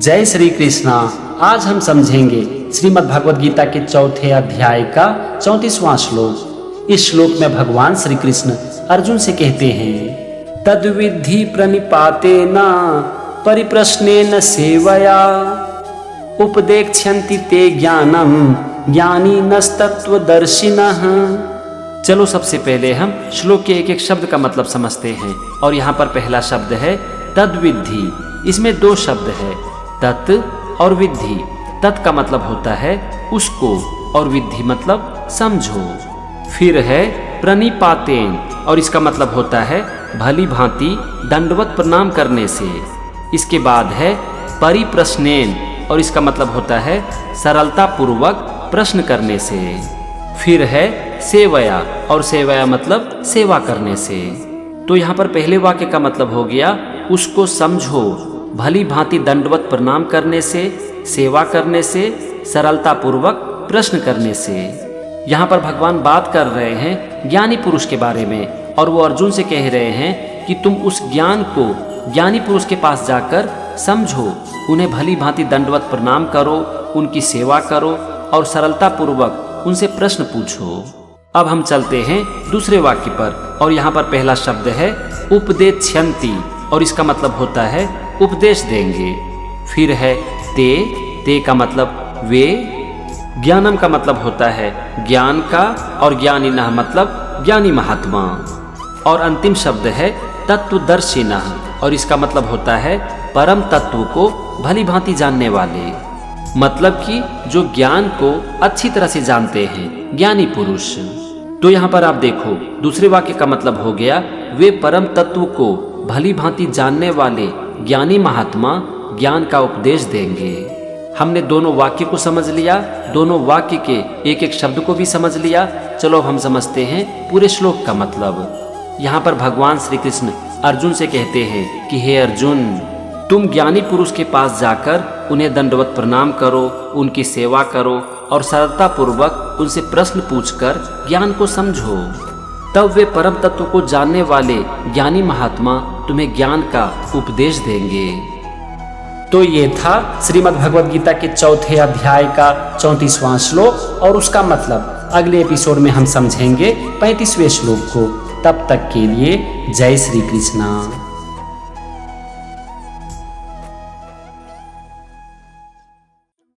जय श्री कृष्णा। आज हम समझेंगे श्रीमद् भगवद गीता के चौथे अध्याय का 34वां श्लोक। इस श्लोक में भगवान श्री कृष्ण अर्जुन से कहते हैं, तद्विद्धि प्रणिपातेन परिप्रश्नेन सेवया उपदेक्ष्यन्ति ते ज्ञानम ज्ञानिनस्तत्त्वदर्शिनः। चलो सबसे पहले हम श्लोक के एक एक शब्द का मतलब समझते हैं। और यहाँ पर पहला शब्द है तद्विद्धि। इसमें दो शब्द है, तत् और विद्धि। तत् का मतलब होता है उसको और विद्धि मतलब समझो। फिर है प्रणिपातेन और इसका मतलब होता है भली भांति दंडवत प्रणाम करने से। इसके बाद है परिप्रश्नेन और इसका मतलब होता है सरलता पूर्वक प्रश्न करने से। फिर है सेवया और सेवया मतलब सेवा करने से। तो यहाँ पर पहले वाक्य का मतलब हो गया उसको समझो, भली भांति दंडवत प्रणाम करने से, सेवा करने से, सरलता पूर्वक प्रश्न करने से। यहाँ पर भगवान बात कर रहे हैं ज्ञानी पुरुष के बारे में और वो अर्जुन से कह रहे हैं कि तुम उस ज्ञान को ज्ञानी पुरुष के पास जाकर समझो, उन्हें भली भांति दंडवत प्रणाम करो, उनकी सेवा करो और सरलता पूर्वक उनसे प्रश्न पूछो। अब हम चलते हैं दूसरे वाक्य पर और यहाँ पर पहला शब्द है उपदेक्ष्यन्ति और इसका मतलब होता है उपदेश देंगे। फिर है ते का मतलब वे, ज्ञानम का मतलब होता है ज्ञान का और ज्ञानिनः मतलब ज्ञानी महात्मा। और अंतिम शब्द है तत्वदर्शिनः और इसका मतलब होता है परम तत्व को भली भांति जानने वाले, मतलब कि जो ज्ञान को अच्छी तरह से जानते हैं, ज्ञानी पुरुष। तो यहाँ पर आप देखो दूसरे वाक्य का मतलब हो गया वे परम तत्व को भली भांति जानने वाले ज्ञानी महात्मा ज्ञान का उपदेश देंगे। हमने दोनों वाक्य को समझ लिया, दोनों वाक्य के एक एक शब्द को भी समझ लिया। चलो हम समझते हैं पूरे श्लोक का मतलब। यहाँ पर भगवान श्री कृष्ण अर्जुन से कहते हैं कि हे अर्जुन, तुम ज्ञानी पुरुष के पास जाकर उन्हें दंडवत प्रणाम करो, उनकी सेवा करो और सरलता पूर्वक उनसे प्रश्न पूछकर ज्ञान को समझो। तब वे परम तत्व को जानने वाले ज्ञानी महात्मा तुम्हें ज्ञान का उपदेश देंगे। तो ये था श्रीमद् भगवद गीता के चौथे अध्याय का 34वां श्लोक और उसका मतलब। अगले एपिसोड में हम समझेंगे 35वें श्लोक को। तब तक के लिए जय श्री कृष्णा।